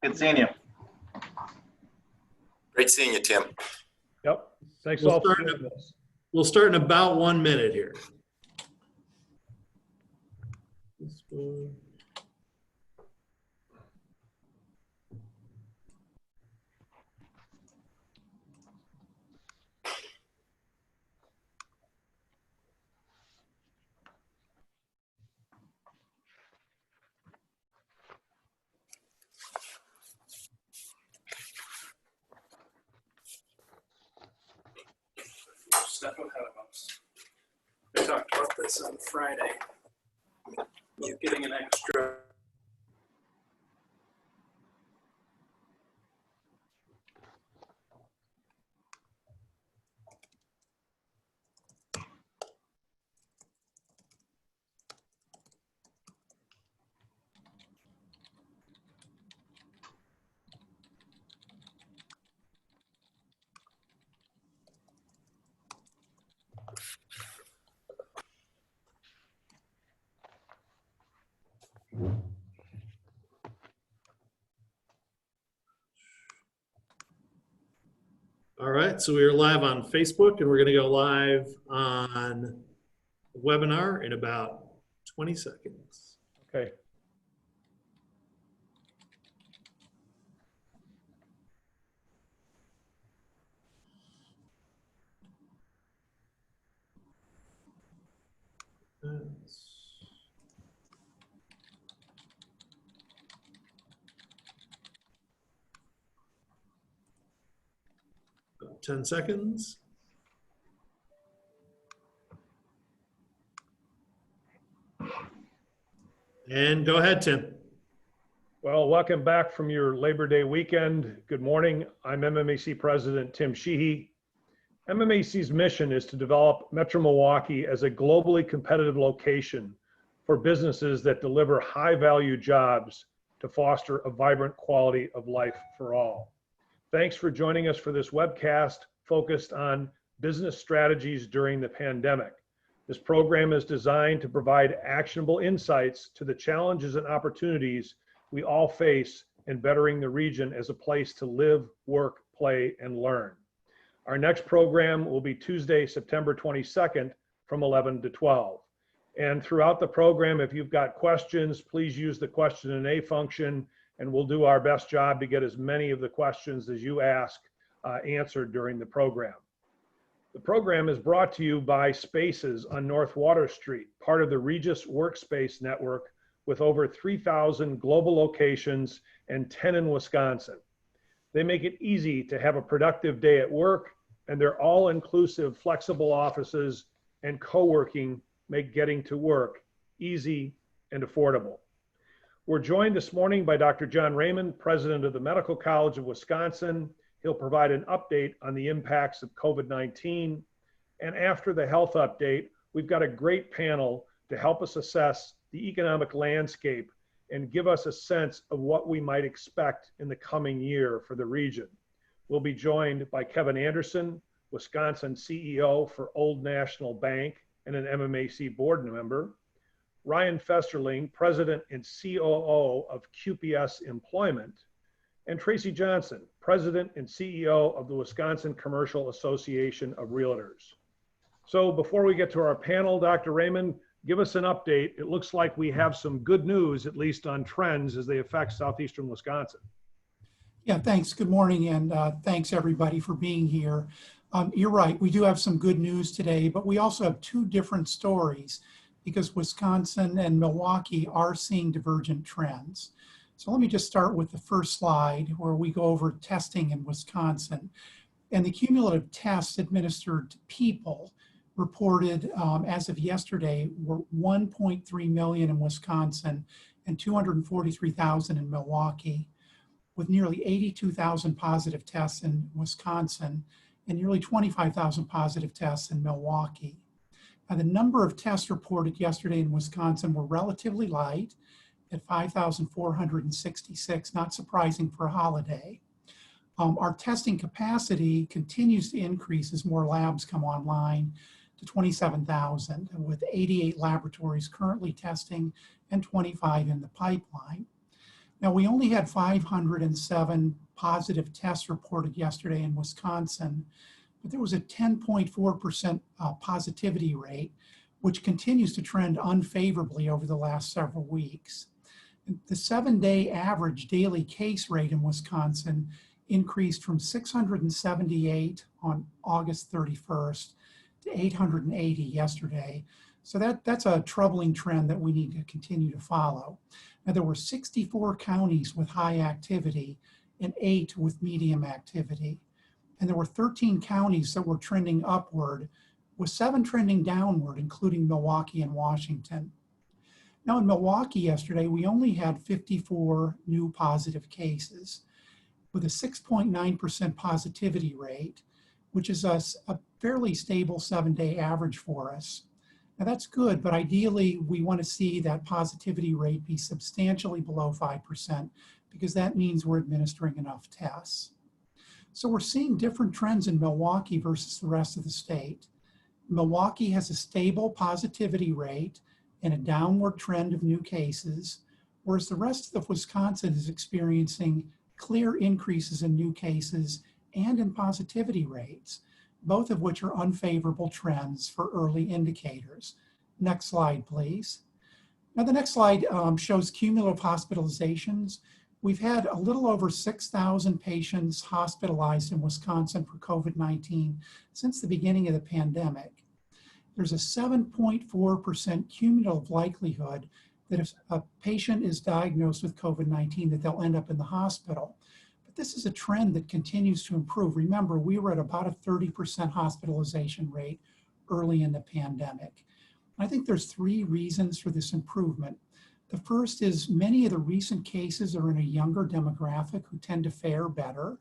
Good seeing you. Great seeing you, Tim. Yep. Thanks all for doing this. We'll start in about 1 minute here. This one. Step ahead of us. We talked about this on Friday. You're getting an extra. All right, so we are live on Facebook, and we're going to go live on the webinar in about 20 seconds. Okay. About 10 seconds. And go ahead, Tim. Well, welcome back from your Labor Day weekend. Good morning. I'm MMAC President Tim Sheehy. MMAC's mission is to develop Metro Milwaukee as a globally competitive location for businesses that deliver high-value jobs to foster a vibrant quality of life for all. Thanks for joining us for this webcast focused on business strategies during the pandemic. This program is designed to provide actionable insights to the challenges and opportunities we all face in bettering the region as a place to live, work, play, and learn. Our next program will be Tuesday, September 22nd from 11 to 12. And throughout the program, if you've got questions, please use the question and A function, and we'll do our best job to get as many of the questions as you ask answered during the program. The program is brought to you by Spaces on North Water Street, part of the Regis Workspace Network with over 3,000 global locations and 10 in Wisconsin. They make it easy to have a productive day at work, and their all-inclusive flexible offices and co-working make getting to work easy and affordable. We're joined this morning by Dr. John Raymond, President of the Medical College of Wisconsin. He'll provide an update on the impacts of COVID-19. And after the health update, we've got a great panel to help us assess the economic landscape and give us a sense of what we might expect in the coming year for the region. We'll be joined by Kevin Anderson, Wisconsin CEO for Old National Bank and an MMAC board member, Ryan Festerling, President and COO of QPS Employment, and Tracy Johnson, President and CEO of the Wisconsin Commercial Association of Realtors. So before we get to our panel, Dr. Raymond, give us an update. It looks like we have some good news, at least on trends as they affect southeastern Wisconsin. Yeah, thanks. Good morning, and thanks everybody for being here. You're right, we do have some good news today, but we also have two different stories because Wisconsin and Milwaukee are seeing divergent trends. So let me just start with the first slide where we go over testing in Wisconsin. And the cumulative tests administered to people reported as of yesterday were 1.3 million in Wisconsin and 243,000 in Milwaukee, with nearly 82,000 positive tests in Wisconsin and nearly 25,000 positive tests in Milwaukee. Now, the number of tests reported yesterday in Wisconsin were relatively light at 5,466, not surprising for a holiday. Our testing capacity continues to increase as more labs come online to 27,000, with 88 laboratories currently testing and 25 in the pipeline. Now, we only had 507 positive tests reported yesterday in Wisconsin, but there was a 10.4% positivity rate, which continues to trend unfavorably over the last several weeks. The 7-day average daily case rate in Wisconsin increased from 678 on August 31st to 880 yesterday. So that's a troubling trend that we need to continue to follow. Now, there were 64 counties with high activity and 8 with medium activity. And there were 13 counties that were trending upward, with 7 trending downward, including Milwaukee and Washington. Now, in Milwaukee yesterday, we only had 54 new positive cases with a 6.9% positivity rate, which is a fairly stable 7-day average for us. Now, that's good, but ideally, we want to see that positivity rate be substantially below 5%, because that means we're administering enough tests. So we're seeing different trends in Milwaukee versus the rest of the state. Milwaukee has a stable positivity rate and a downward trend of new cases, whereas the rest of Wisconsin is experiencing clear increases in new cases and in positivity rates, both of which are unfavorable trends for early indicators. Next slide, please. Now, the next slide shows cumulative hospitalizations. We've had a little over 6,000 patients hospitalized in Wisconsin for COVID-19 since the beginning of the pandemic. There's a 7.4% cumulative likelihood that if a patient is diagnosed with COVID-19 that they'll end up in the hospital. But this is a trend that continues to improve. Remember, we were at about a 30% hospitalization rate early in the pandemic. I think there's 3 reasons for this improvement. The first is many of the recent cases are in a younger demographic who tend to fare better.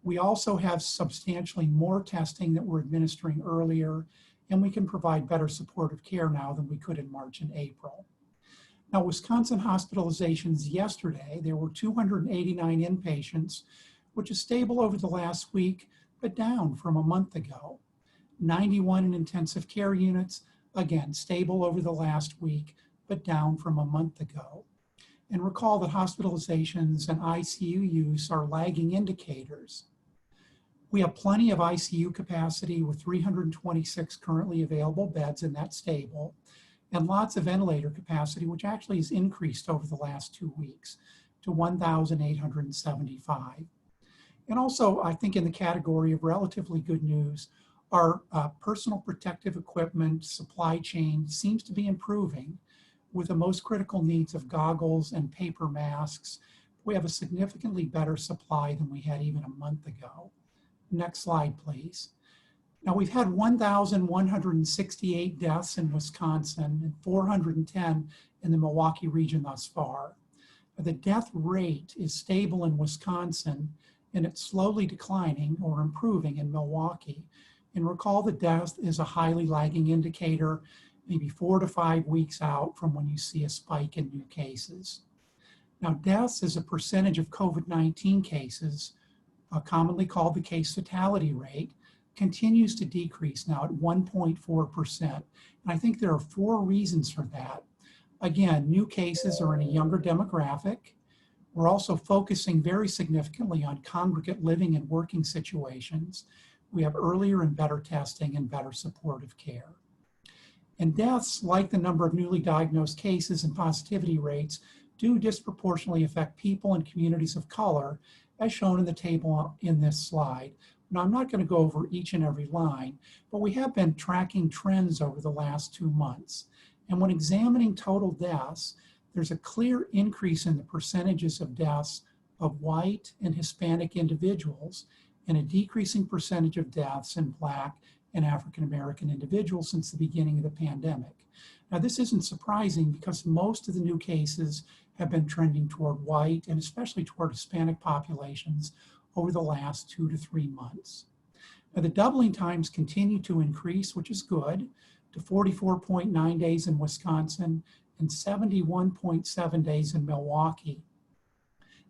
We also have substantially more testing that we're administering earlier, and we can provide better supportive care now than we could in March and April. Now, Wisconsin hospitalizations yesterday, there were 289 inpatients, which is stable over the last week, but down from a month ago. 91 in intensive care units, again, stable over the last week, but down from a month ago. And recall that hospitalizations and ICU use are lagging indicators. We have plenty of ICU capacity with 326 currently available beds, and that's stable, and lots of ventilator capacity, which actually has increased over the last 2 weeks to 1,875. And also, I think in the category of relatively good news, our personal protective equipment supply chain seems to be improving, with the most critical needs of goggles and paper masks. We have a significantly better supply than we had even a month ago. Next slide, please. Now, we've had 1,168 deaths in Wisconsin and 410 in the Milwaukee region thus far. The death rate is stable in Wisconsin, and it's slowly declining or improving in Milwaukee. And recall that death is a highly lagging indicator, maybe 4 to 5 weeks out from when you see a spike in new cases. Now, deaths as a percentage of COVID-19 cases, commonly called the case fatality rate, continues to decrease now at 1.4%. And I think there are 4 reasons for that. Again, new cases are in a younger demographic. We're also focusing very significantly on congregate living and working situations. We have earlier and better testing and better supportive care. And deaths, like the number of newly diagnosed cases and positivity rates, do disproportionately affect people and communities of color, as shown in the table in this slide. Now, I'm not going to go over each and every line, but we have been tracking trends over the last 2 months. And when examining total deaths, there's a clear increase in the percentages of deaths of white and Hispanic individuals, and a decreasing percentage of deaths in Black and African American individuals since the beginning of the pandemic. Now, this isn't surprising because most of the new cases have been trending toward white and especially toward Hispanic populations over the last 2 to 3 months. Now, the doubling times continue to increase, which is good, to 44.9 days in Wisconsin and 71.7 days in Milwaukee.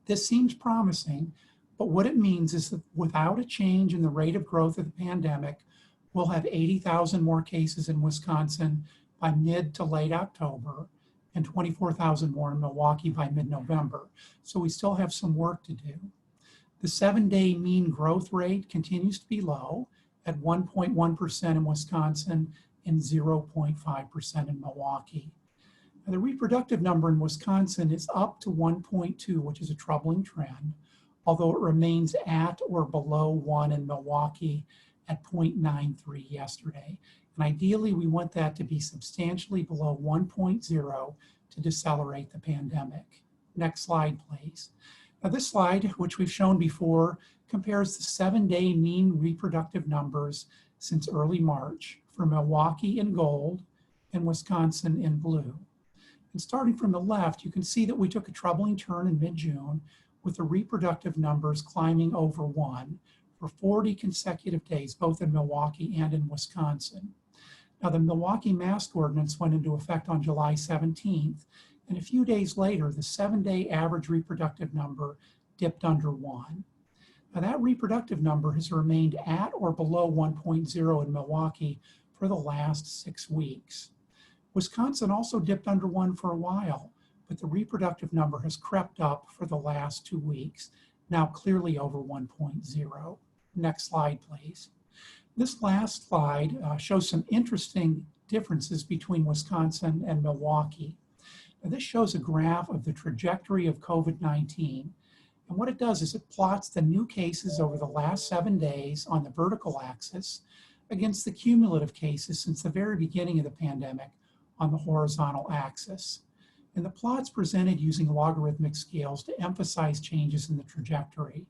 This seems promising, but what it means is that without a change in the rate of growth of the pandemic, we'll have 80,000 more cases in Wisconsin by mid to late October, and 24,000 more in Milwaukee by mid-November. So we still have some work to do. The 7-day mean growth rate continues to be low at 1.1% in Wisconsin and 0.5% in Milwaukee. Now, the reproductive number in Wisconsin is up to 1.2, which is a troubling trend, although it remains at or below 1 in Milwaukee at 0.93 yesterday. And ideally, we want that to be substantially below 1.0 to decelerate the pandemic. Next slide, please. Now, this slide, which we've shown before, compares the 7-day mean reproductive numbers since early March for Milwaukee in gold and Wisconsin in blue. And starting from the left, you can see that we took a troubling turn in mid-June with the reproductive numbers climbing over 1 for 40 consecutive days, both in Milwaukee and in Wisconsin. Now, the Milwaukee mask ordinance went into effect on July 17th, and a few days later, the 7-day average reproductive number dipped under 1. Now, that reproductive number has remained at or below 1.0 in Milwaukee for the last 6 weeks. Wisconsin also dipped under 1 for a while, but the reproductive number has crept up for the last 2 weeks, now clearly over 1.0. Next slide, please. This last slide shows some interesting differences between Wisconsin and Milwaukee. Now, this shows a graph of the trajectory of COVID-19. And what it does is it plots the new cases over the last 7 days on the vertical axis against the cumulative cases since the very beginning of the pandemic on the horizontal axis. And the plot's presented using logarithmic scales to emphasize changes in the trajectory.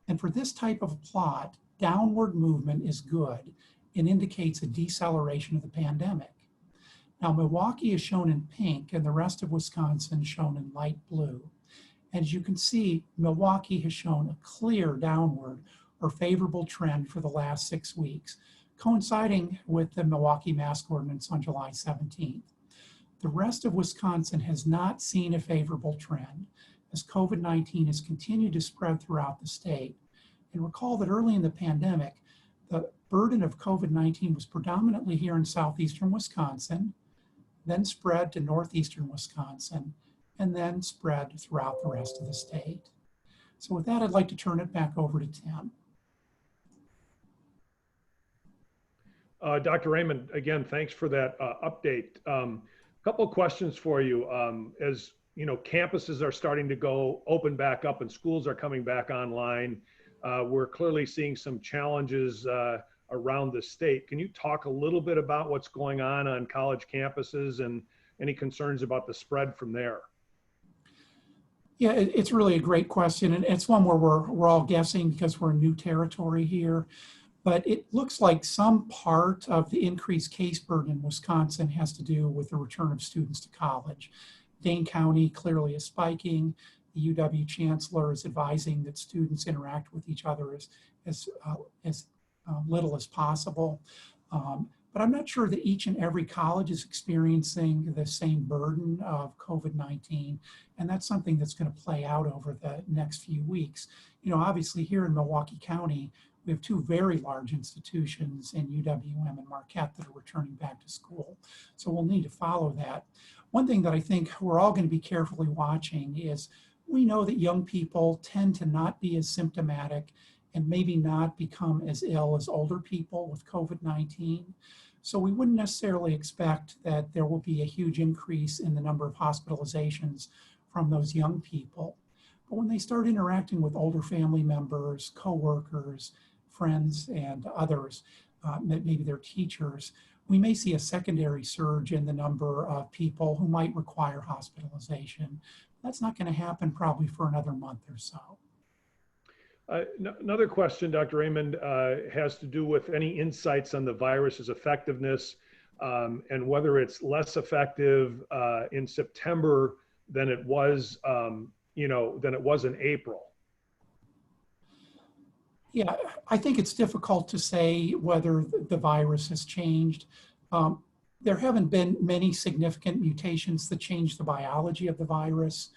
And for this type of plot, downward movement is good and indicates a deceleration of the pandemic. Now, Milwaukee is shown in pink and the rest of Wisconsin shown in light blue. As you can see, Milwaukee has shown a clear downward or favorable trend for the last 6 weeks, coinciding with the Milwaukee mask ordinance on July 17th. The rest of Wisconsin has not seen a favorable trend as COVID-19 has continued to spread throughout the state. And recall that early in the pandemic, the burden of COVID-19 was predominantly here in southeastern Wisconsin, then spread to northeastern Wisconsin, and then spread throughout the rest of the state. So with that, I'd like to turn it back over to Tim. Dr. Raymond, again, thanks for that update. Couple of questions for you. As you know, campuses are starting to open back up and schools are coming back online. We're clearly seeing some challenges around the state. Can you talk a little bit about what's going on college campuses and any concerns about the spread from there? Yeah, it's really a great question, and it's one where we're all guessing because we're in new territory here. But it looks like some part of the increased case burden in Wisconsin has to do with the return of students to college. Dane County clearly is spiking. The UW chancellor is advising that students interact with each other as little as possible. But I'm not sure that each and every college is experiencing the same burden of COVID-19. And that's something that's going to play out over the next few weeks. You know, obviously here in Milwaukee County, we have 2 very large institutions in UWM and Marquette that are returning back to school. So we'll need to follow that. One thing that I think we're all going to be carefully watching is we know that young people tend to not be as symptomatic and maybe not become as ill as older people with COVID-19. So we wouldn't necessarily expect that there will be a huge increase in the number of hospitalizations from those young people. But when they start interacting with older family members, coworkers, friends, and others, maybe their teachers, we may see a secondary surge in the number of people who might require hospitalization. That's not going to happen probably for another month or so. Another question, Dr. Raymond, has to do with any insights on the virus's effectiveness and whether it's less effective in September than it was, than it was in April. Yeah, I think it's difficult to say whether the virus has changed. There haven't been many significant mutations that change the biology of the virus.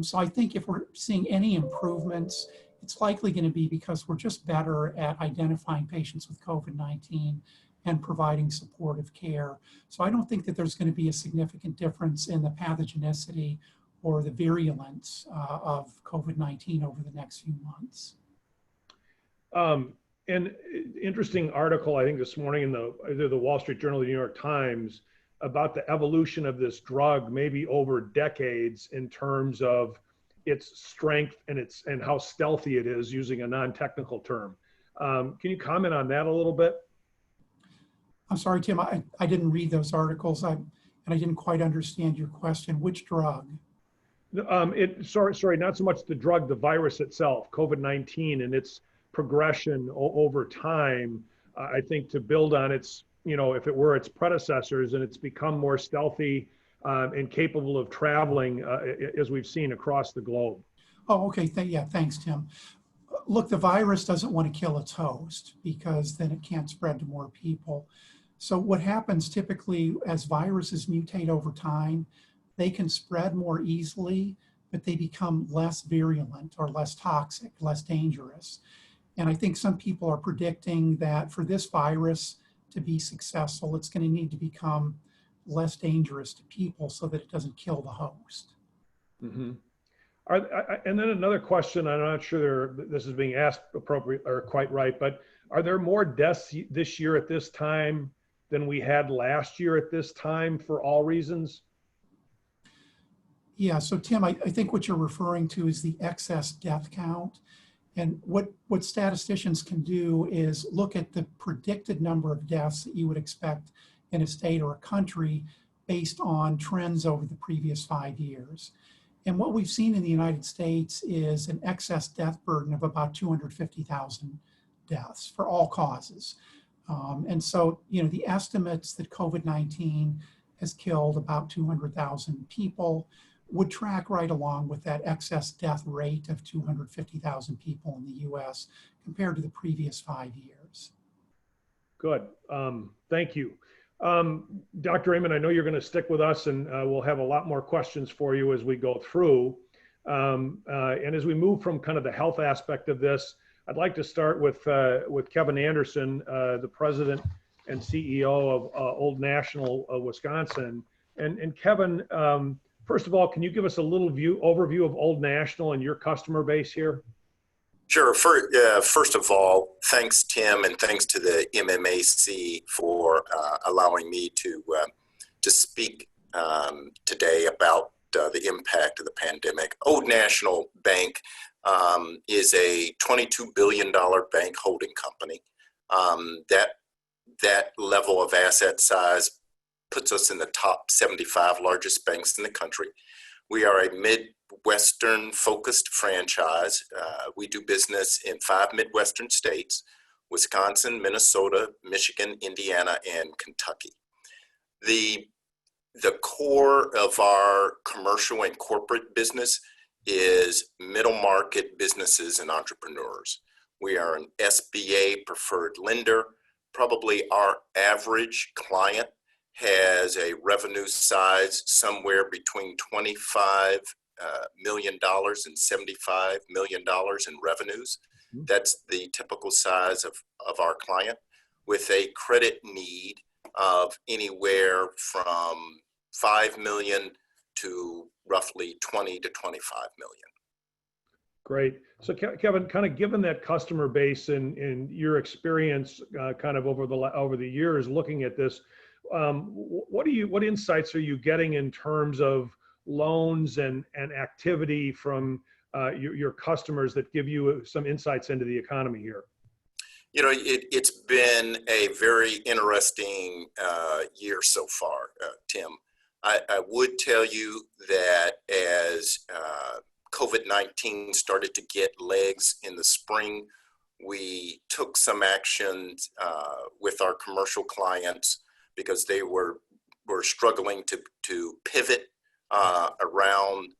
So I think if we're seeing any improvements, it's likely going to be because we're just better at identifying patients with COVID-19 and providing supportive care. So I don't think that there's going to be a significant difference in the pathogenicity or the virulence of COVID-19 over the next few months. An interesting article, I think this morning in either the Wall Street Journal or the New York Times, about the evolution of this drug, maybe over decades, in terms of its strength and how stealthy it is, using a non-technical term. Can you comment on that a little bit? I'm sorry, Tim, I didn't read those articles, and I didn't quite understand your question. Which drug? Sorry, not so much the drug, the virus itself, COVID-19, and its progression over time. I think to build on its, if it were its predecessors, and it's become more stealthy and capable of traveling as we've seen across the globe. Oh, okay. Yeah, thanks, Tim. Look, the virus doesn't want to kill its host because then it can't spread to more people. So what happens typically as viruses mutate over time, they can spread more easily, but they become less virulent or less toxic, less dangerous. And I think some people are predicting that for this virus to be successful, it's going to need to become less dangerous to people so that it doesn't kill the host. Mm-hmm. And then another question, I'm not sure this is being asked appropriate or quite right, but are there more deaths this year at this time than we had last year at this time for all reasons? Yeah, so Tim, I think what you're referring to is the excess death count. And what statisticians can do is look at the predicted number of deaths that you would expect in a state or a country based on trends over the previous 5 years. And what we've seen in the United States is an excess death burden of about 250,000 deaths for all causes. And so, the estimates that COVID-19 has killed about 200,000 people would track right along with that excess death rate of 250,000 people in the US compared to the previous 5 years. Good. Thank you. Dr. Raymond, I know you're going to stick with us, and we'll have a lot more questions for you as we go through. And as we move from kind of the health aspect of this, I'd like to start with Kevin Anderson, the president and CEO of Old National Wisconsin. And Kevin, first of all, can you give us a little overview of Old National and your customer base here? Sure. First of all, thanks, Tim, and thanks to the MMAC for allowing me to speak today about the impact of the pandemic. Old National Bank is a $22 billion bank holding company. That level of asset size puts us in the top 75 largest banks in the country. We are a Midwestern focused franchise. We do business in 5 Midwestern states: Wisconsin, Minnesota, Michigan, Indiana, and Kentucky. The core of our commercial and corporate business is middle market businesses and entrepreneurs. We are an SBA preferred lender. Probably our average client has a revenue size somewhere between $25 million and $75 million in revenues. That's the typical size of our client, with a credit need of anywhere from $5 million to roughly $20 to $25 million. Great. So Kevin, kind of given that customer base and your experience kind of over the years looking at this, what insights are you getting in terms of loans and activity from your customers that give you some insights into the economy here? It's been a very interesting year so far, Tim. I would tell you that as COVID-19 started to get legs in the spring, we took some actions with our commercial clients because they were struggling to pivot around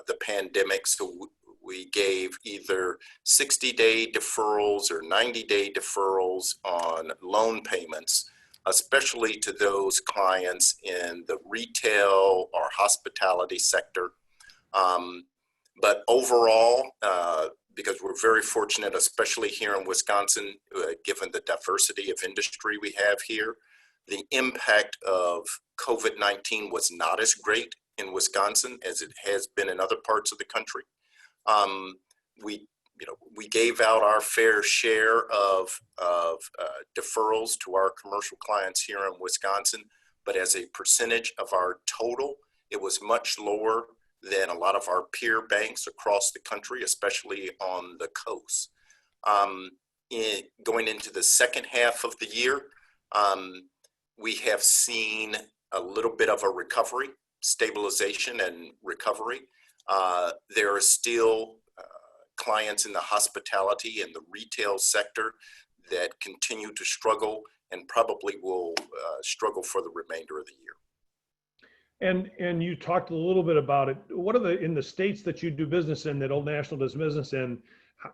the pandemic. So we gave either 60-day deferrals or 90-day deferrals on loan payments, especially to those clients in the retail or hospitality sector. But overall, because we're very fortunate, especially here in Wisconsin, given the diversity of industry we have here. The impact of COVID-19 was not as great in Wisconsin as it has been in other parts of the country. We gave out our fair share of deferrals to our commercial clients here in Wisconsin, but as a percentage of our total, it was much lower than a lot of our peer banks across the country, especially on the coast. Going into the second half of the year, we have seen a little bit of a recovery, stabilization and recovery. There are still clients in the hospitality and the retail sector that continue to struggle and probably will struggle for the remainder of the year. And you talked a little bit about it. What are in the states that you do business in, that Old National does business in,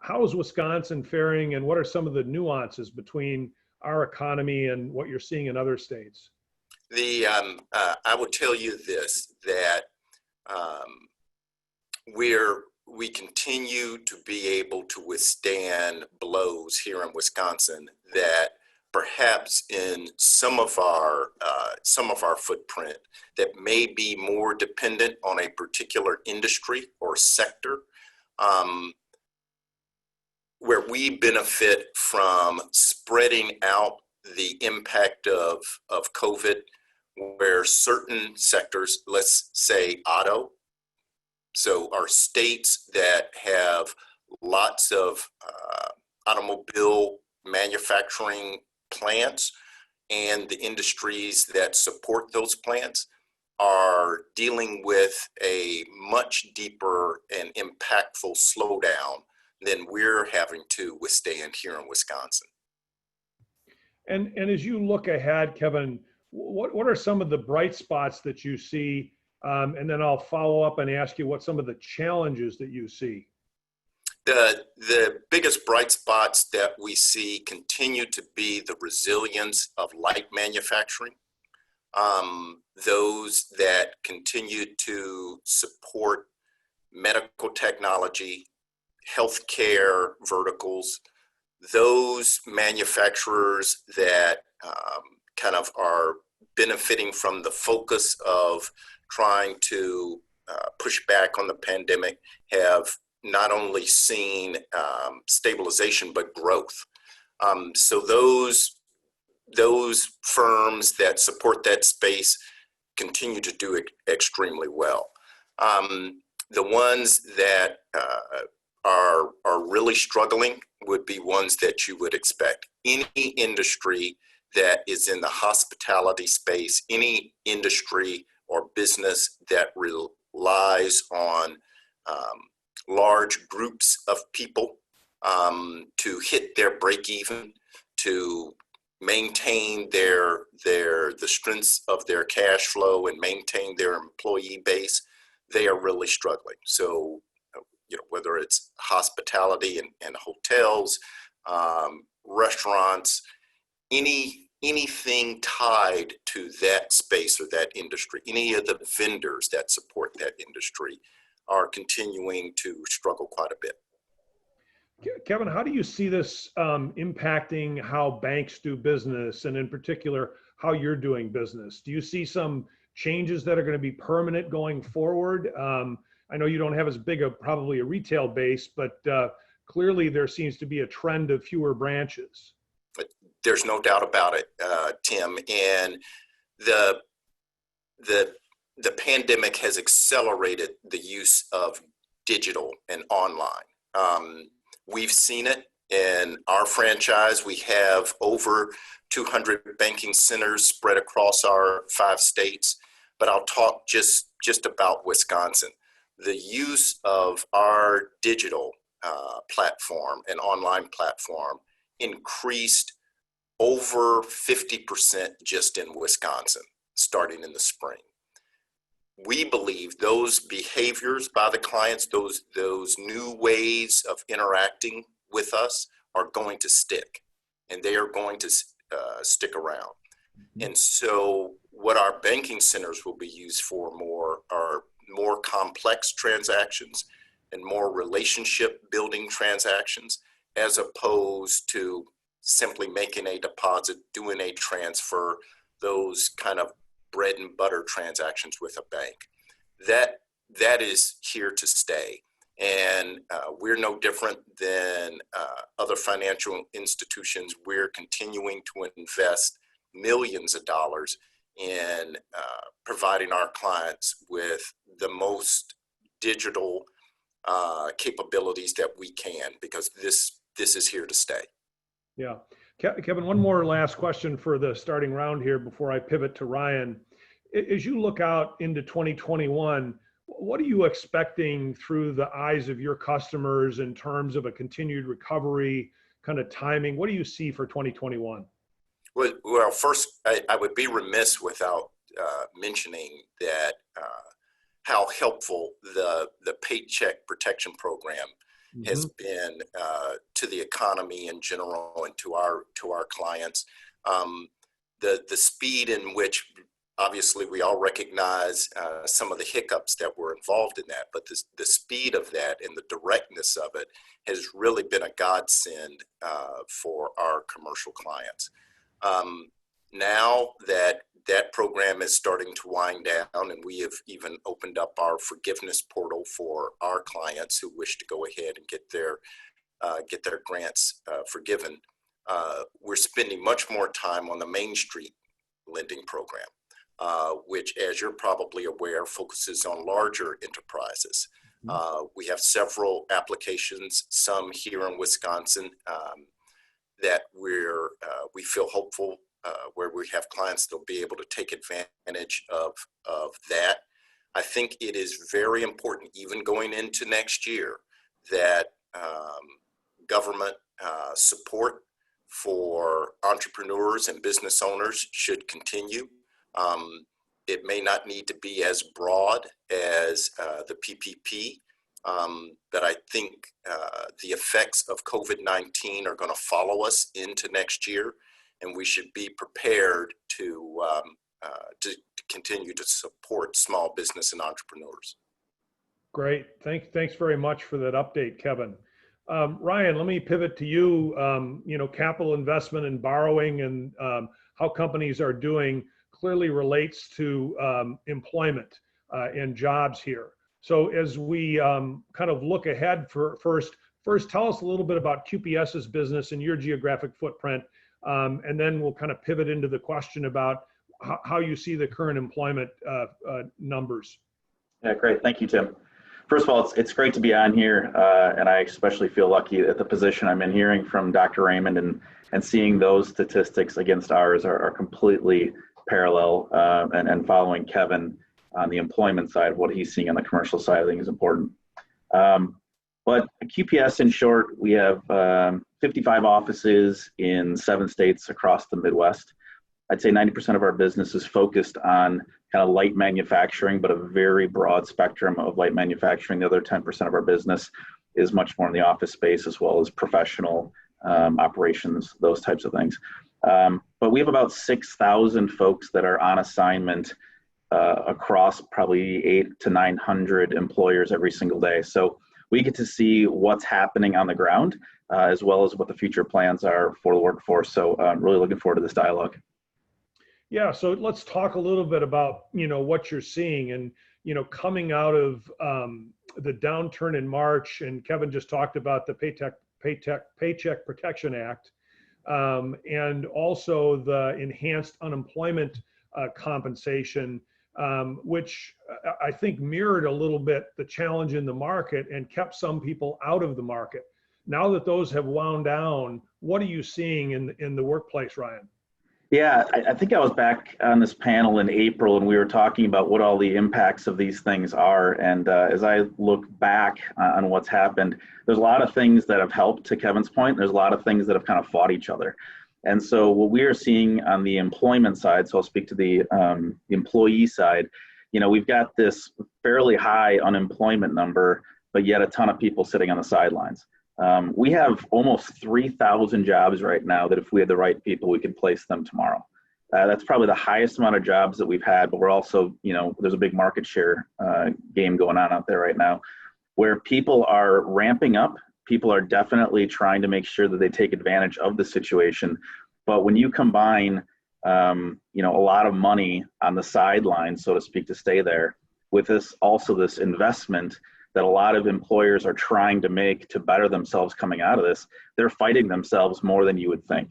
how is Wisconsin faring, and what are some of the nuances between our economy and what you're seeing in other states? I will tell you this, that we continue to be able to withstand blows here in Wisconsin that perhaps in some of our footprint that may be more dependent on a particular industry or sector, where we benefit from spreading out the impact of COVID, where certain sectors, let's say auto, so our states that have lots of automobile manufacturing plants and the industries that support those plants are dealing with a much deeper and impactful slowdown than we're having to withstand here in Wisconsin. And as you look ahead, Kevin, what are some of the bright spots that you see? And then I'll follow up and ask you what some of the challenges that you see. The biggest bright spots that we see continue to be the resilience of light manufacturing, those that continue to support medical technology, healthcare verticals, those manufacturers that kind of are benefiting from the focus of trying to push back on the pandemic have not only seen stabilization, but growth. So those firms that support that space continue to do extremely well. The ones that are really struggling would be ones that you would expect. Any industry that is in the hospitality space, any industry or business that relies on large groups of people to hit their break even, to maintain the strengths of their cash flow and maintain their employee base, they are really struggling. So, whether it's hospitality and hotels, restaurants, anything tied to that space or that industry, any of the vendors that support that industry are continuing to struggle quite a bit. Kevin, how do you see this impacting how banks do business, and in particular, how you're doing business? Do you see some changes that are going to be permanent going forward? I know you don't have as big probably a retail base, but clearly there seems to be a trend of fewer branches. There's no doubt about it, Tim. And the pandemic has accelerated the use of digital and online. We've seen it in our franchise. We have over 200 banking centers spread across our 5 states, but I'll talk just about Wisconsin. The use of our digital platform and online platform increased over 50% just in Wisconsin, starting in the spring. We believe those behaviors by the clients, those new ways of interacting with us are going to stick, and they are going to stick around. And so what our banking centers will be used for more are more complex transactions, and more relationship building transactions, as opposed to simply making a deposit, doing a transfer, those kind of bread and butter transactions with a bank. That is here to stay. And we're no different than other financial institutions. We're continuing to invest millions of dollars in providing our clients with the most digital capabilities that we can, because this is here to stay. Yeah. Kevin, one more last question for the starting round here before I pivot to Ryan. As you look out into 2021, what are you expecting through the eyes of your customers in terms of a continued recovery kind of timing? What do you see for 2021? Well, first, I would be remiss without mentioning that how helpful the Paycheck Protection Program has been to the economy in general and to our clients. The speed in which, obviously, we all recognize some of the hiccups that were involved in that, but the speed of that and the directness of it has really been a godsend for our commercial clients. Now that program is starting to wind down, and we have even opened up our forgiveness portal for our clients who wish to go ahead and get their grants forgiven. We're spending much more time on the Main Street lending program, which, as you're probably aware, focuses on larger enterprises. We have several applications, some here in Wisconsin, that we feel hopeful where we have clients that'll be able to take advantage of that. I think it is very important, even going into next year, that government support for entrepreneurs and business owners should continue. It may not need to be as broad as the PPP, but I think the effects of COVID-19 are going to follow us into next year, and we should be prepared to continue to support small business and entrepreneurs. Great. Thanks very much for that update, Kevin. Ryan, let me pivot to you. Capital investment and borrowing and how companies are doing clearly relates to employment and jobs here. So as we kind of look ahead first tell us a little bit about QPS's business and your geographic footprint, and then we'll kind of pivot into the question about how you see the current employment numbers. Yeah, great. Thank you, Tim. First of all, it's great to be on here, and I especially feel lucky at the position I'm in. Hearing from Dr. Raymond and seeing those statistics against ours are completely parallel, and following Kevin on the employment side, what he's seeing on the commercial side, I think is important. But QPS, in short, we have 55 offices in 7 states across the Midwest. I'd say 90% of our business is focused on kind of light manufacturing, but a very broad spectrum of light manufacturing. The other 10% of our business is much more in the office space, as well as professional operations, those types of things. But we have about 6,000 folks that are on assignment across probably 800 to 900 employers every single day. So we get to see what's happening on the ground, as well as what the future plans are for the workforce. So I'm really looking forward to this dialogue. Yeah, so let's talk a little bit about, what you're seeing and, coming out of the downturn in March, and Kevin just talked about the Paycheck Protection Act, and also the enhanced unemployment compensation, which I think mirrored a little bit the challenge in the market and kept some people out of the market. Now that those have wound down, what are you seeing in the workplace, Ryan? Yeah, I think I was back on this panel in April, and we were talking about what all the impacts of these things are. And as I look back on what's happened, there's a lot of things that have helped, to Kevin's point. There's a lot of things that have kind of fought each other. And so what we are seeing on the employment side, so I'll speak to the employee side, we've got this fairly high unemployment number, but yet a ton of people sitting on the sidelines. We have almost 3,000 jobs right now that if we had the right people, we could place them tomorrow. That's probably the highest amount of jobs that we've had, but we're also, there's a big market share game going on out there right now. where people are ramping up. People are definitely trying to make sure that they take advantage of the situation. But when you combine, you know, a lot of money on the sidelines, so to speak, to stay there, with this investment that a lot of employers are trying to make to better themselves coming out of this, they're fighting themselves more than you would think.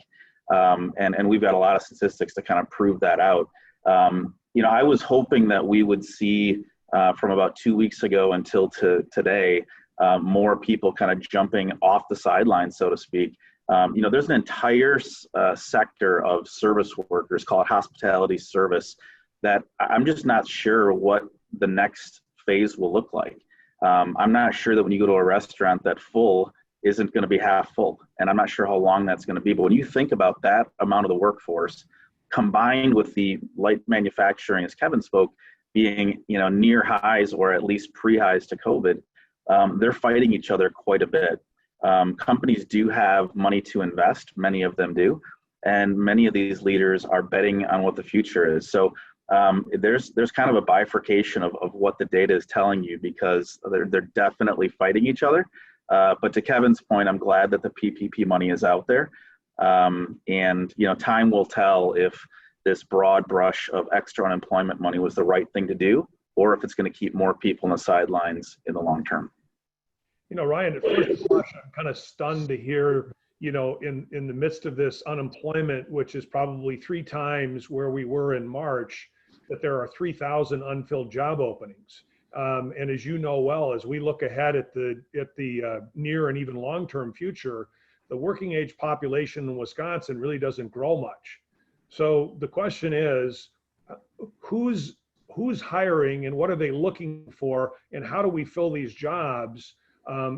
And we've got a lot of statistics to kind of prove that out. You know, I was hoping that we would see from about 2 weeks ago until today, more people kind of jumping off the sidelines, so to speak. You know, there's an entire sector of service workers called hospitality service that I'm just not sure what the next phase will look like. I'm not sure that when you go to a restaurant that full isn't going to be half full, and I'm not sure how long that's going to be. But when you think about that amount of the workforce combined with the light manufacturing, as Kevin spoke, being, you know, near highs or at least pre-highs to COVID, they're fighting each other quite a bit. Companies do have money to invest, many of them do, and many of these leaders are betting on what the future is. So there's kind of a bifurcation of what the data is telling you, because they're definitely fighting each other. But to Kevin's point, I'm glad that the PPP money is out there. And, you know, time will tell if this broad brush of extra unemployment money was the right thing to do, or if it's going to keep more people on the sidelines in the long term. You know, Ryan, at first blush, I'm kind of stunned to hear, you know, in the midst of this unemployment, which is probably 3 times where we were in March, that there are 3,000 unfilled job openings. And as you know well, as we look ahead at the near and even long-term future, the working age population in Wisconsin really doesn't grow much. So the question is, who's hiring and what are they looking for, and how do we fill these jobs,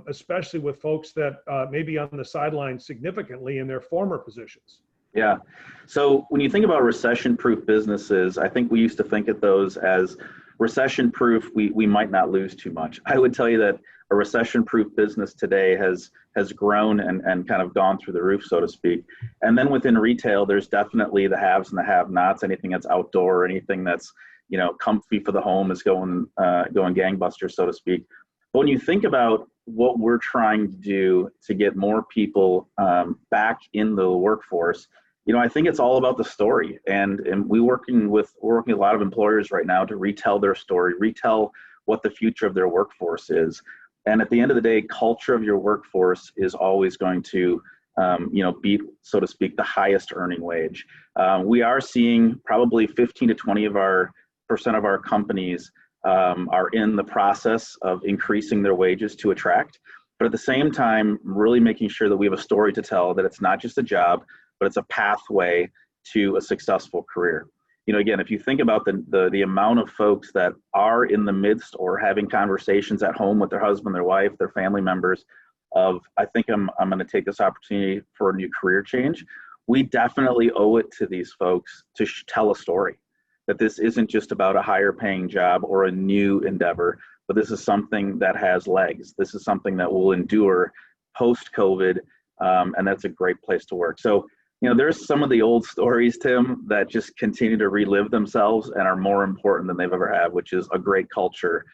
especially with folks that may be on the sidelines significantly in their former positions? Yeah. So when you think about recession-proof businesses, I think we used to think of those as recession-proof. We might not lose too much. I would tell you that a recession-proof business today has grown and kind of gone through the roof, so to speak. And then within retail, there's definitely the haves and the have-nots. Anything that's outdoor, or anything that's, you know, comfy for the home is going gangbusters, so to speak. But when you think about what we're trying to do to get more people back in the workforce, you know, I think it's all about the story. And we're working with a lot of employers right now to retell their story, retell what the future of their workforce is. And at the end of the day, culture of your workforce is always going to, you know, be, so to speak, the highest earning wage. We are seeing probably 15 to 20% of our companies are in the process of increasing their wages to attract. But at the same time, really making sure that we have a story to tell, that it's not just a job, but it's a pathway to a successful career. You know, again, if you think about the amount of folks that are in the midst or having conversations at home with their husband, their wife, their family members of, I think I'm going to take this opportunity for a new career change, we definitely owe it to these folks to tell a story. That this isn't just about a higher paying job or a new endeavor, but this is something that has legs. This is something that will endure post-COVID, and that's a great place to work. So, you know, there's some of the old stories, Tim, that just continue to relive themselves and are more important than they've ever had, which is a great culture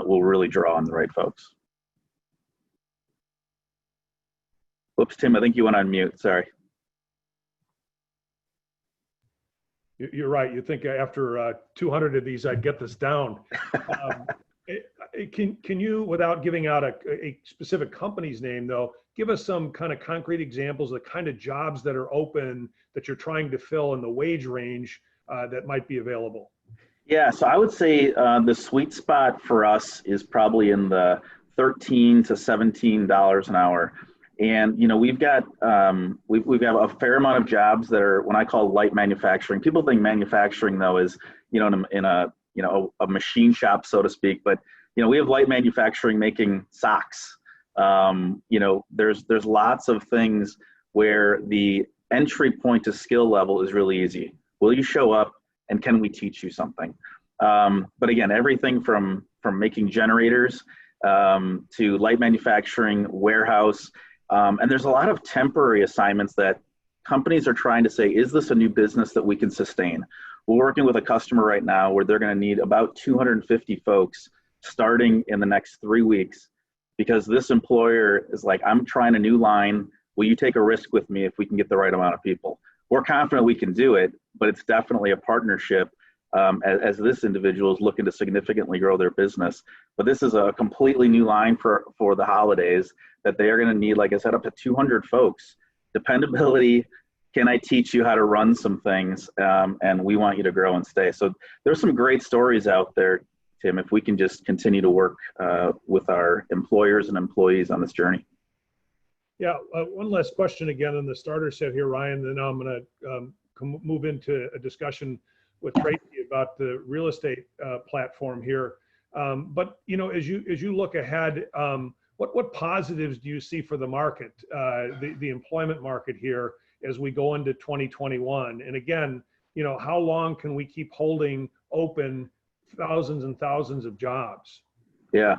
will really draw on the right folks. Whoops, Tim, I think you went on mute, sorry. You're right. You think after 200 of these, I'd get this down. Can you, without giving out a specific company's name though, give us some kind of concrete examples of the kind of jobs that are open that you're trying to fill in the wage range that might be available? Yeah, so I would say the sweet spot for us is probably in the $13 to $17 an hour. And, you know, we've got a fair amount of jobs that are what I call light manufacturing. People think manufacturing though is, you know, in a machine shop, so to speak. But, you know, we have light manufacturing making socks. You know, there's lots of things where the entry point to skill level is really easy. Will you show up and can we teach you something? But again, everything from making generators to light manufacturing, warehouse. And there's a lot of temporary assignments that companies are trying to say, is this a new business that we can sustain? We're working with a customer right now where they're going to need about 250 folks starting in the next 3 weeks because this employer is like, I'm trying a new line. Will you take a risk with me if we can get the right amount of people? We're confident we can do it, but it's definitely a partnership as this individual is looking to significantly grow their business. But this is a completely new line for the holidays that they are going to need, like I said, up to 200 folks. Dependability, can I teach you how to run some things? And we want you to grow and stay. So there's some great stories out there, Tim, if we can just continue to work with our employers and employees on this journey. Yeah, one last question again on the starter set here, Ryan, then I'm going to move into a discussion with Tracy about the real estate platform here. But you know, as you look ahead, what positives do you see for the market, the employment market here as we go into 2021? And again, you know, how long can we keep holding open thousands and thousands of jobs? Yeah.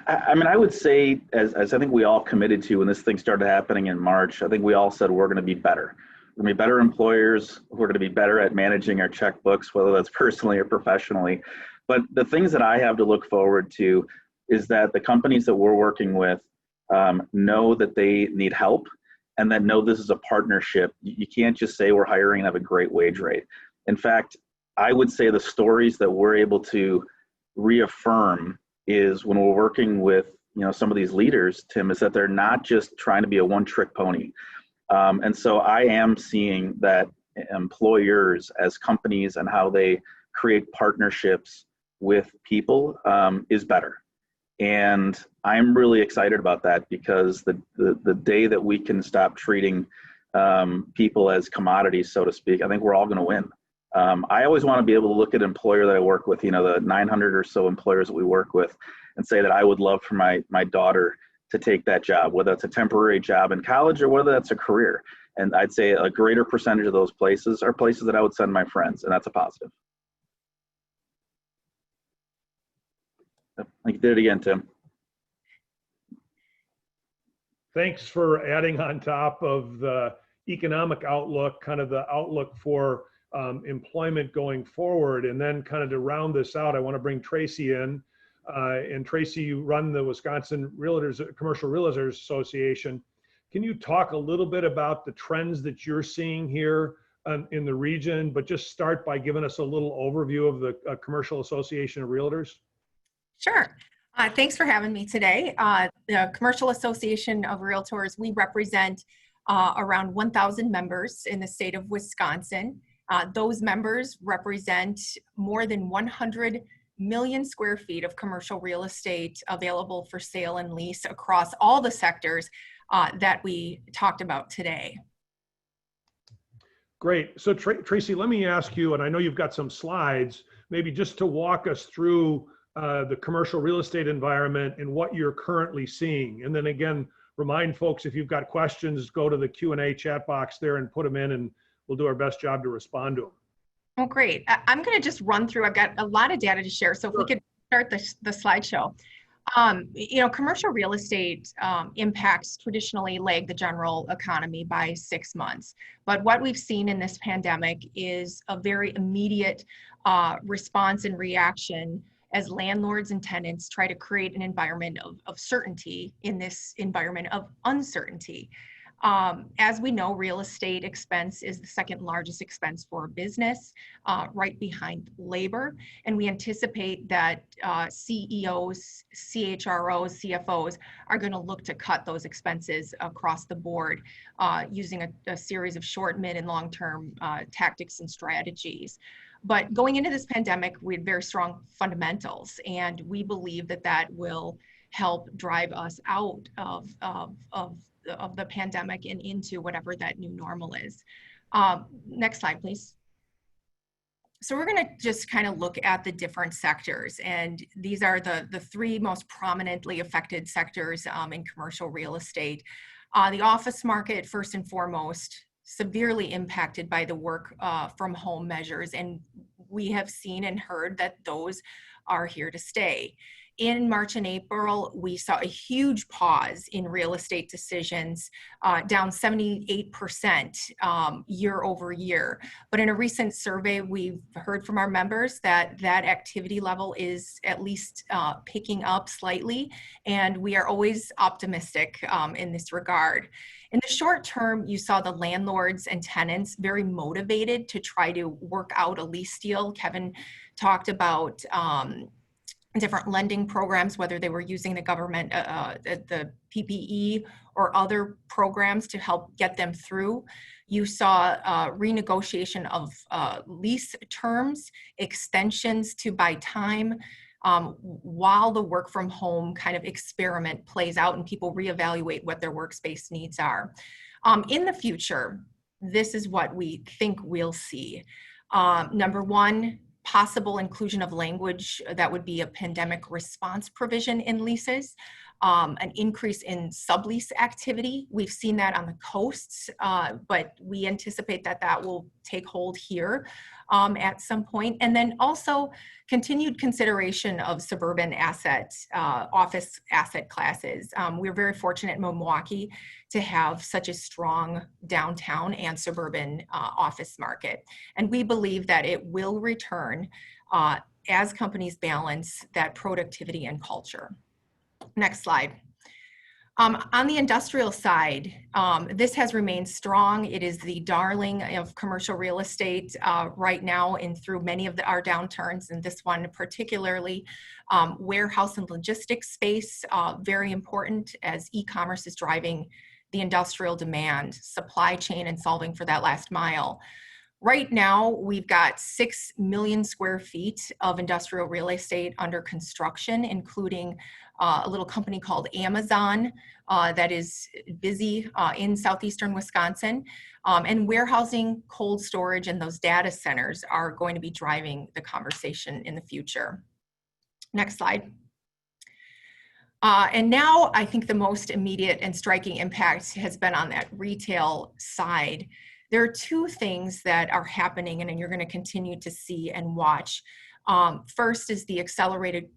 I mean, I would say, as I think we all committed to when this thing started happening in March, I think we all said we're going to be better. We're going to be better employers. We're going to be better at managing our checkbooks, whether that's personally or professionally. But the things that I have to look forward to is that the companies that we're working with know that they need help and that know this is a partnership. You can't just say we're hiring and have a great wage rate. In fact, I would say the stories that we're able to reaffirm is when we're working with, you know, some of these leaders, Tim, is that they're not just trying to be a one-trick pony. And so I am seeing that employers as companies and how they create partnerships with people is better. And I'm really excited about that because the day that we can stop treating people as commodities, so to speak, I think we're all going to win. I always want to be able to look at an employer that I work with, you know, the 900 or so employers that we work with, and say that I would love for my daughter to take that job, whether it's a temporary job in college or whether that's a career. And I'd say a greater percentage of those places are places that I would send my friends, and that's a positive. You did it again, Tim. Thanks for adding on top of the economic outlook, kind of the outlook for employment going forward. And then kind of to round this out, I want to bring Tracy in. And Tracy, you run the Wisconsin Realtors, Commercial Realtors Association. Can you talk a little bit about the trends that you're seeing here in the region, but just start by giving us a little overview of the Commercial Association of Realtors? Sure. Thanks for having me today. The Commercial Association of Realtors, we represent around 1,000 members in the state of Wisconsin. Those members represent more than 100 million square feet of commercial real estate available for sale and lease across all the sectors that we talked about today. Great. So Tracy, let me ask you, and I know you've got some slides, maybe just to walk us through the commercial real estate environment and what you're currently seeing. And then again, remind folks, if you've got questions, go to the Q&A chat box there and put them in, and we'll do our best job to respond to them. Oh, great. I'm going to just run through. I've got a lot of data to share. So if we could start the slideshow. You know, commercial real estate impacts traditionally lag the general economy by 6 months. But what we've seen in this pandemic is a very immediate response and reaction as landlords and tenants try to create an environment of certainty in this environment of uncertainty. As we know, real estate expense is the second largest expense for a business, right behind labor. And we anticipate that CEOs, CHROs, CFOs are going to look to cut those expenses across the board using a series of short, mid, and long-term tactics and strategies. But going into this pandemic, we had very strong fundamentals, and we believe that that will help drive us out of the pandemic and into whatever that new normal is. Next slide, please. So we're going to just kind of look at the different sectors, and these are the three most prominently affected sectors in commercial real estate. The office market, first and foremost, severely impacted by the work from home measures, and we have seen and heard that those are here to stay. In March and April, we saw a huge pause in real estate decisions, down 78% year over year. But in a recent survey, we've heard from our members that that activity level is at least picking up slightly, and we are always optimistic in this regard. In the short term, you saw the landlords and tenants very motivated to try to work out a lease deal. Kevin talked about different lending programs, whether they were using the government, the PPE or other programs to help get them through. You saw renegotiation of lease terms, extensions to buy time, while the work from home kind of experiment plays out and people reevaluate what their workspace needs are. In the future, this is what we think we'll see. Number one, possible inclusion of language that would be a pandemic response provision in leases, an increase in sublease activity. We've seen that on the coasts, but we anticipate that that will take hold here at some point. And then also continued consideration of suburban assets, office asset classes. We're very fortunate in Milwaukee to have such a strong downtown and suburban office market. And we believe that it will return as companies balance that productivity and culture. Next slide. On the industrial side, this has remained strong. It is the darling of commercial real estate right now and through many of our downturns, and this one particularly. Warehouse and logistics space, very important as e-commerce is driving the industrial demand, supply chain and solving for that last mile. Right now, we've got 6 million square feet of industrial real estate under construction, including a little company called Amazon that is busy in southeastern Wisconsin. And warehousing, cold storage, and those data centers are going to be driving the conversation in the future. Next slide. And now I think the most immediate and striking impact has been on that retail side. There are two things that are happening and you're going to continue to see and watch. First is the accelerated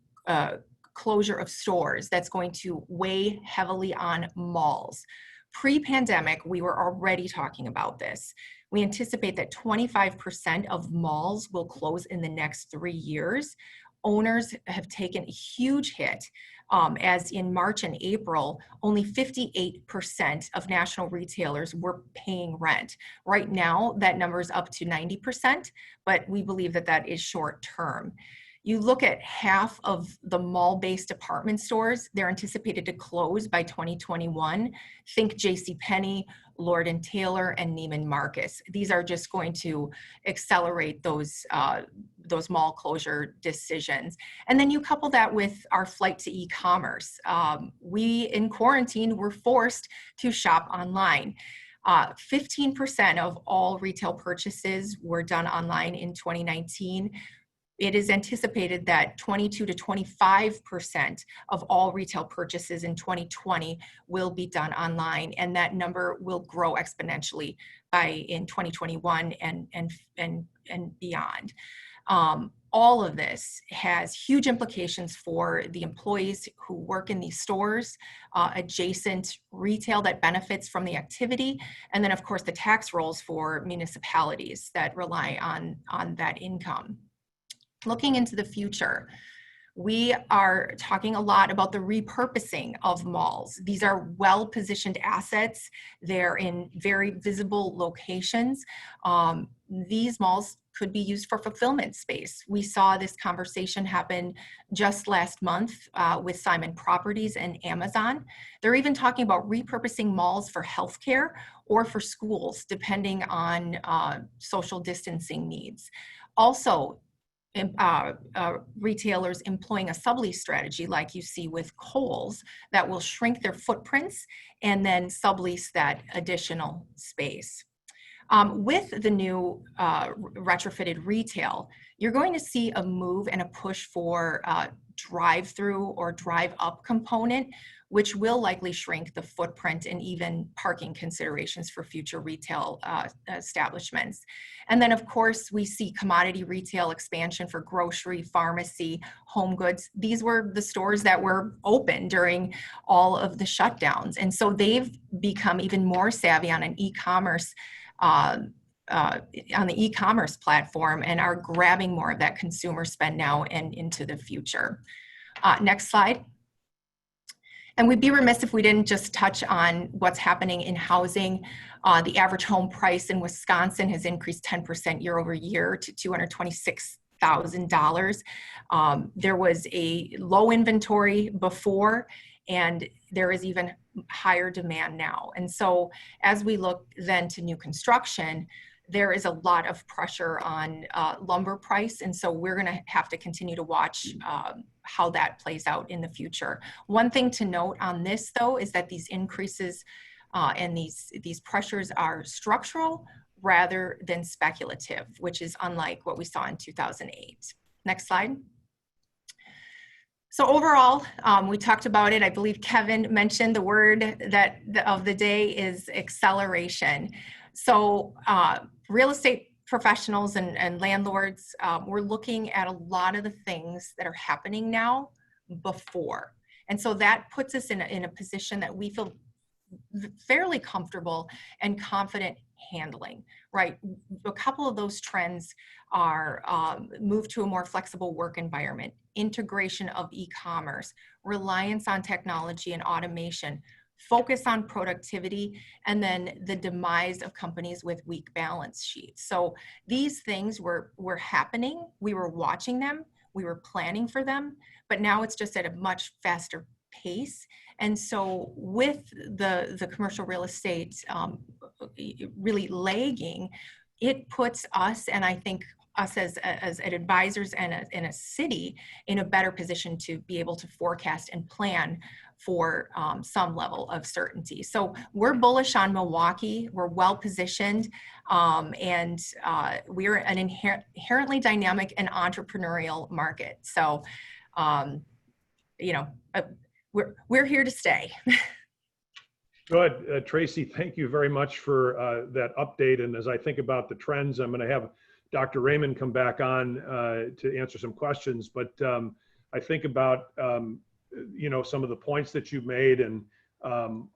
closure of stores that's going to weigh heavily on malls. Pre-pandemic, we were already talking about this. We anticipate that 25% of malls will close in the next 3 years. Owners have taken a huge hit. As in March and April, only 58% of national retailers were paying rent. Right now, that number is up to 90%, but we believe that that is short term. You look at half of the mall-based department stores, they're anticipated to close by 2021. Think JCPenney, Lord & Taylor, and Neiman Marcus. These are just going to accelerate those mall closure decisions. And then you couple that with our flight to e-commerce. We, in quarantine, were forced to shop online. 15% of all retail purchases were done online in 2019. It is anticipated that 22 to 25% of all retail purchases in 2020 will be done online, and that number will grow exponentially in 2021 and beyond. All of this has huge implications for the employees who work in these stores, adjacent retail that benefits from the activity, and then of course the tax rolls for municipalities that rely on that income. Looking into the future, we are talking a lot about the repurposing of malls. These are well-positioned assets. They're in very visible locations. These malls could be used for fulfillment space. We saw this conversation happen just last month with Simon Properties and Amazon. They're even talking about repurposing malls for healthcare or for schools, depending on social distancing needs. Also, retailers employing a sublease strategy like you see with Kohl's that will shrink their footprints and then sublease that additional space. With the new retrofitted retail, you're going to see a move and a push for drive-through or drive-up component, which will likely shrink the footprint and even parking considerations for future retail establishments. And then, of course, we see commodity retail expansion for grocery, pharmacy, home goods. These were the stores that were open during all of the shutdowns. And so they've become even more savvy on an e-commerce on the e-commerce platform and are grabbing more of that consumer spend now and into the future. Next slide. And we'd be remiss if we didn't just touch on what's happening in housing. The average home price in Wisconsin has increased 10% year over year to $226,000. There was a low inventory before, and there is even higher demand now. And so as we look then to new construction, there is a lot of pressure on lumber price. And so we're gonna have to continue to watch how that plays out in the future. One thing to note on this though, is that these increases and these pressures are structural rather than speculative, which is unlike what we saw in 2008. Next slide. So overall, we talked about it. I believe Kevin mentioned the word of the day is acceleration. So real estate professionals and landlords, we're looking at a lot of the things that are happening now before. And so that puts us in a position that we feel fairly comfortable and confident handling, right? A couple of those trends are move to a more flexible work environment, integration of e-commerce, reliance on technology and automation, focus on productivity, and then the demise of companies with weak balance sheets. So these things were happening, we were watching them, we were planning for them, but now it's just at a much faster pace. And so with the commercial real estate really lagging, it puts us, and I think us as advisors and in a city, in a better position to be able to forecast and plan for some level of certainty. So we're bullish on Milwaukee. We're well positioned, and we're an inherently dynamic and entrepreneurial market. So, you know, we're here to stay. Good. Tracy, thank you very much for that update. And as I think about the trends, I'm going to have Dr. Raymond come back on to answer some questions. But I think about, you know, some of the points that you've made, and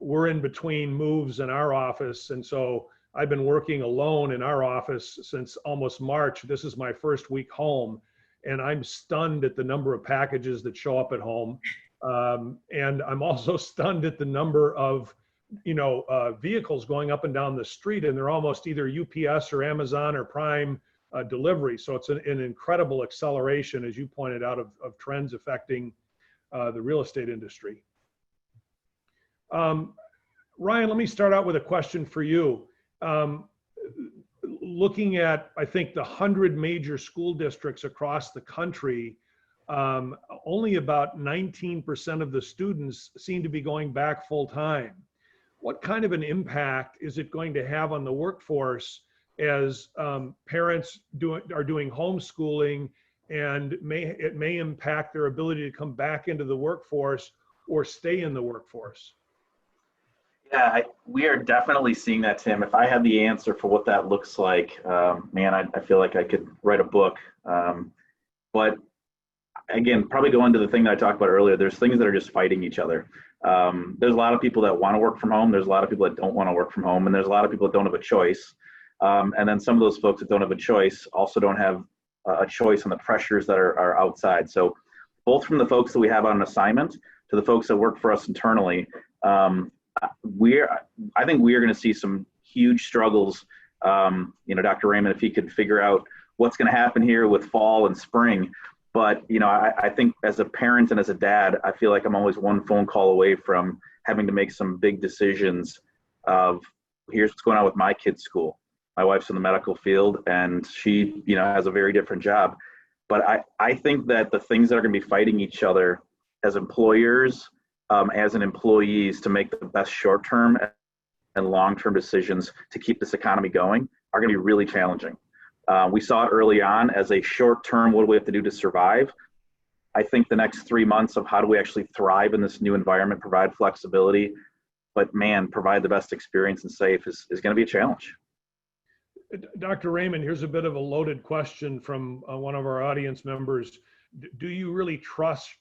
we're in between moves in our office. And so I've been working alone in our office since almost March. This is my first week home, and I'm stunned at the number of packages that show up at home. And I'm also stunned at the number of, you know, vehicles going up and down the street, and they're almost either UPS or Amazon or Prime delivery. So it's an incredible acceleration, as you pointed out, of trends affecting the real estate industry. Ryan, let me start out with a question for you. Looking at, I think, the 100 major school districts across the country, only about 19% of the students seem to be going back full time. What kind of an impact is it going to have on the workforce as parents are doing homeschooling, and it may impact their ability to come back into the workforce or stay in the workforce? Yeah, we are definitely seeing that, Tim. If I had the answer for what that looks like, man, I feel like I could write a book. But again, probably go into the thing that I talked about earlier. There's things that are just fighting each other. There's a lot of people that want to work from home. There's a lot of people that don't want to work from home. And there's a lot of people that don't have a choice. And then some of those folks that don't have a choice also don't have a choice on the pressures that are outside. So both from the folks that we have on assignment to the folks that work for us internally, I think we are going to see some huge struggles. You know, Dr. Raymond, if he could figure out what's going to happen here with fall and spring. But, you know, I think as a parent and as a dad, I feel like I'm always one phone call away from having to make some big decisions of, here's what's going on with my kid's school. My wife's in the medical field, and she, you know, has a very different job. But I think that the things that are going to be fighting each other as employers, as an employees, to make the best short-term and long-term decisions to keep this economy going are going to be really challenging. We saw it early on as a short-term, what do we have to do to survive? I think the next 3 months of how do we actually thrive in this new environment, provide flexibility, but man, provide the best experience and safe is going to be a challenge. Dr. Raymond, here's a bit of a loaded question from one of our audience members. Do you really trust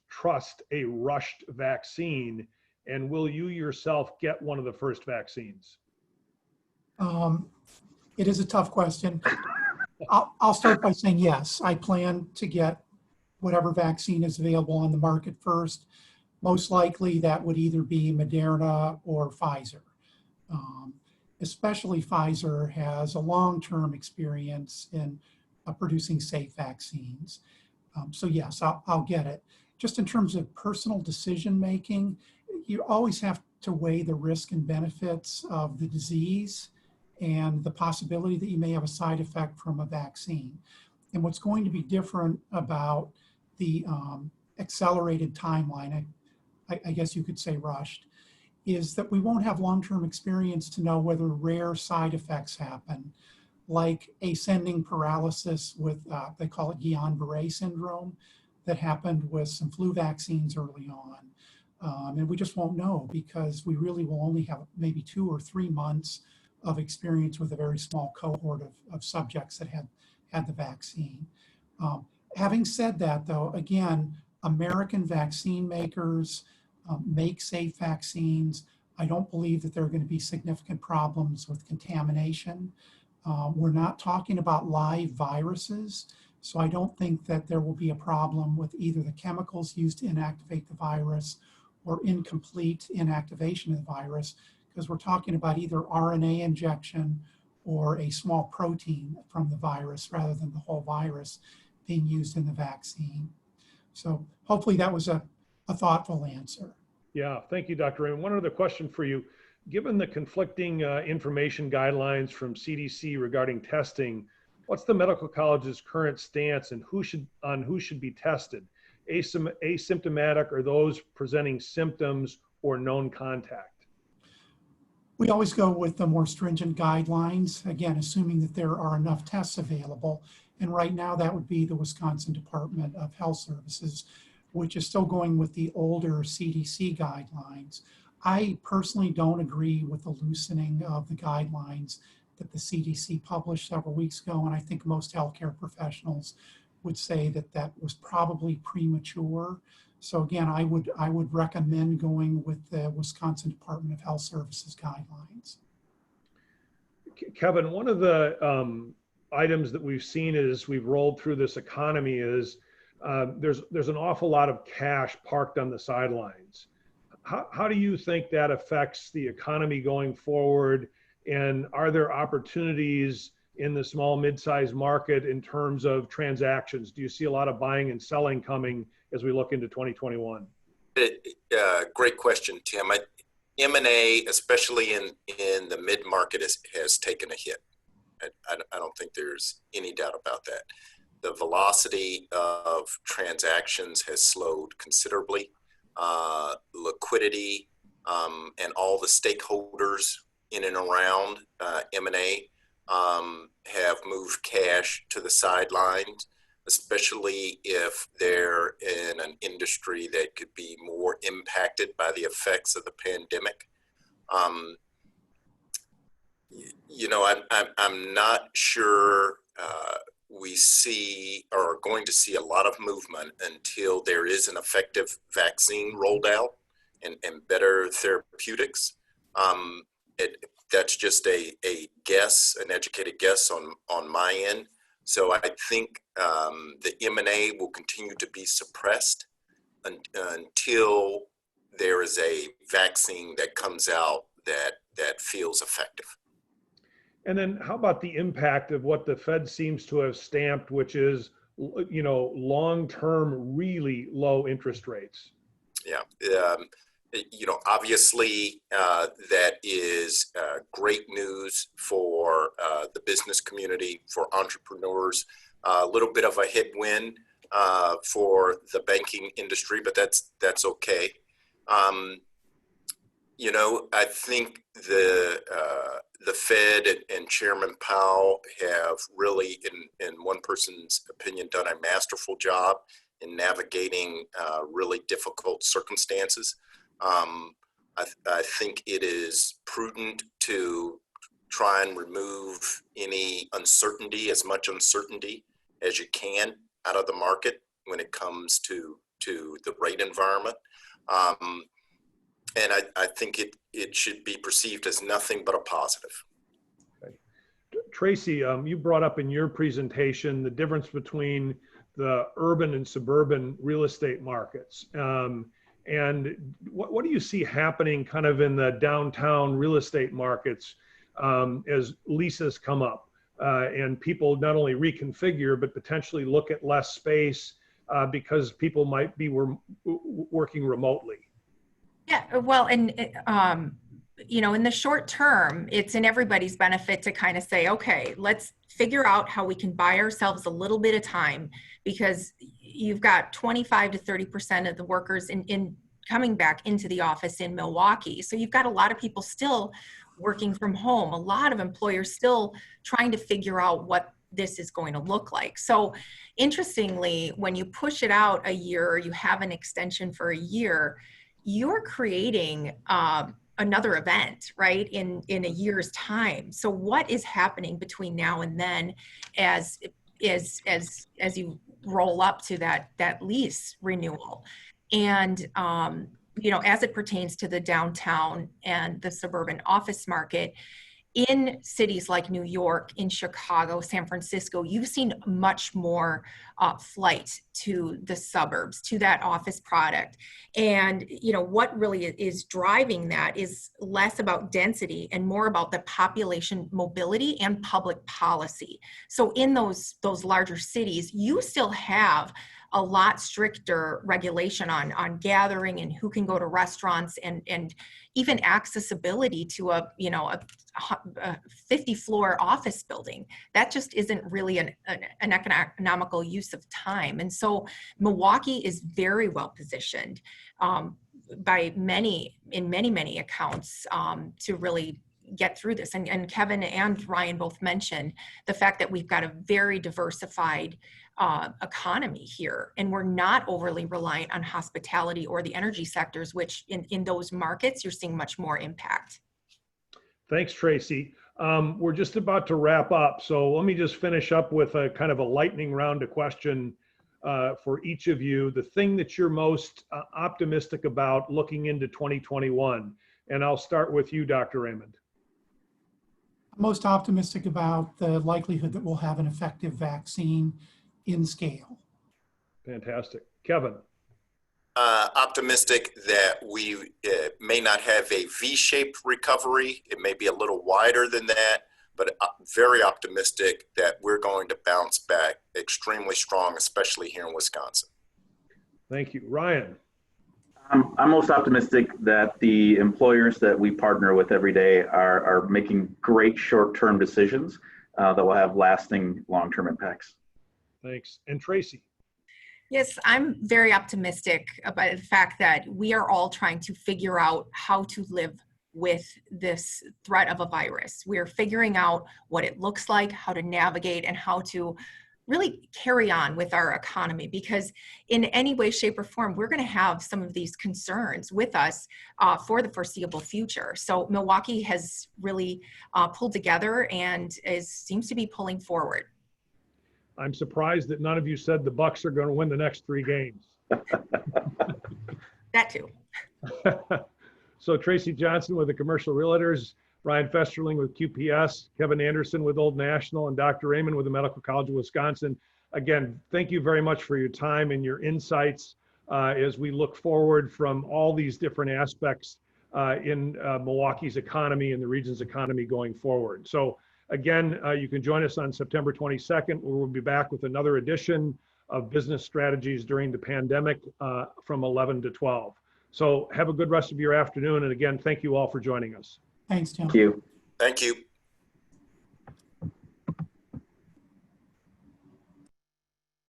a rushed vaccine, and will you yourself get one of the first vaccines? It is a tough question. I'll start by saying yes. I plan to get whatever vaccine is available on the market first. Most likely that would either be Moderna or Pfizer. Especially Pfizer has a long-term experience in producing safe vaccines. So yes, I'll get it. Just in terms of personal decision-making, you always have to weigh the risk and benefits of the disease and the possibility that you may have a side effect from a vaccine. And what's going to be different about the accelerated timeline, I guess you could say rushed, is that we won't have long-term experience to know whether rare side effects happen, like ascending paralysis with, they call it Guillain-Barré syndrome, that happened with some flu vaccines early on. And we just won't know because we really will only have maybe 2 or 3 months of experience with a very small cohort of subjects that had the vaccine. Having said that, though, again, American vaccine makers make safe vaccines. I don't believe that there are going to be significant problems with contamination. We're not talking about live viruses, so I don't think that there will be a problem with either the chemicals used to inactivate the virus or incomplete inactivation of the virus, because we're talking about either RNA injection or a small protein from the virus rather than the whole virus being used in the vaccine. So hopefully that was a thoughtful answer. Yeah, thank you, Dr. Raymond. One other question for you. Given the conflicting information guidelines from CDC regarding testing, what's the medical college's current stance and who should be tested? Asymptomatic or those presenting symptoms or known contact? We always go with the more stringent guidelines, again, assuming that there are enough tests available. And right now that would be the Wisconsin Department of Health Services, which is still going with the older CDC guidelines. I personally don't agree with the loosening of the guidelines that the CDC published several weeks ago, and I think most healthcare professionals would say that that was probably premature. So again, I would recommend going with the Wisconsin Department of Health Services guidelines. Kevin, one of the items that we've seen as we've rolled through this economy is there's an awful lot of cash parked on the sidelines. How do you think that affects the economy going forward? And are there opportunities in the small mid-sized market in terms of transactions? Do you see a lot of buying and selling coming as we look into 2021? Great question, Tim. M&A, especially in the mid-market, has taken a hit. I don't think there's any doubt about that. The velocity of transactions has slowed considerably. Liquidity and all the stakeholders in and around M&A have moved cash to the sidelines, especially if they're in an industry that could be more impacted by the effects of the pandemic. I'm not sure we see or are going to see a lot of movement until there is an effective vaccine rolled out and better therapeutics. That's just a guess, an educated guess on my end. So I think the M&A will continue to be suppressed until there is a vaccine that comes out that feels effective. And then how about the impact of what the Fed seems to have stamped, which is, long-term, really low interest rates? Yeah. Obviously that is great news for the business community, for entrepreneurs, a little bit of a headwind for the banking industry, but that's okay. I think the Fed and Chairman Powell have really, in one person's opinion, done a masterful job in navigating really difficult circumstances. I think it is prudent to try and remove any uncertainty, as much uncertainty as you can, out of the market when it comes to the rate environment. And I think it should be perceived as nothing but a positive. Okay. Tracy, you brought up in your presentation the difference between the urban and suburban real estate markets. And what do you see happening kind of in the downtown real estate markets as leases come up and people not only reconfigure, but potentially look at less space because people might be working remotely? Yeah, well, and you know, in the short term, it's in everybody's benefit to kind of say, okay, let's figure out how we can buy ourselves a little bit of time, because you've got 25 to 30% of the workers in coming back into the office in Milwaukee. So you've got a lot of people still working from home, a lot of employers still trying to figure out what this is going to look like. So interestingly, when you push it out a year, or you have an extension for a year, you're creating another event, right, in a year's time. So what is happening between now and then as you roll up to that lease renewal? And you know, as it pertains to the downtown and the suburban office market, in cities like New York, in Chicago, San Francisco, you've seen much more flight to the suburbs, to that office product. And, you know, what really is driving that is less about density and more about the population mobility and public policy. So in those larger cities, you still have a lot stricter regulation on gathering and who can go to restaurants, and even accessibility to a 50-floor office building. That just isn't really an economical use of time. And so Milwaukee is very well positioned by many accounts to really get through this. And Kevin and Ryan both mentioned the fact that we've got a very diversified economy here, and we're not overly reliant on hospitality or the energy sectors, which in those markets, you're seeing much more impact. Thanks, Tracy. We're just about to wrap up. So let me just finish up with a kind of a lightning round of question for each of you. The thing that you're most optimistic about looking into 2021, and I'll start with you, Dr. Raymond. I'm most optimistic about the likelihood that we'll have an effective vaccine in scale. Fantastic. Kevin. Optimistic that we may not have a V-shaped recovery. It may be a little wider than that, but very optimistic that we're going to bounce back extremely strong, especially here in Wisconsin. Thank you. Ryan. I'm most optimistic that the employers that we partner with every day are making great short-term decisions that will have lasting long-term impacts. Thanks. And Tracy. Yes, I'm very optimistic about the fact that we are all trying to figure out how to live with this threat of a virus. We're figuring out what it looks like, how to navigate, and how to really carry on with our economy, because in any way, shape, or form, we're going to have some of these concerns with us for the foreseeable future. So Milwaukee has really pulled together and seems to be pulling forward. I'm surprised that none of you said the Bucks are going to win the next 3 games. That too. So Tracy Johnson with the Commercial Realtors, Ryan Festerling with QPS, Kevin Anderson with Old National, and Dr. Raymond with the Medical College of Wisconsin. Again, thank you very much for your time and your insights as we look forward from all these different aspects in Milwaukee's economy and the region's economy going forward. So again, you can join us on September 22nd, where we'll be back with another edition of Business Strategies During the Pandemic from 11 to 12. So have a good rest of your afternoon. And again, thank you all for joining us. Thanks, Tim. Thank you. Thank you.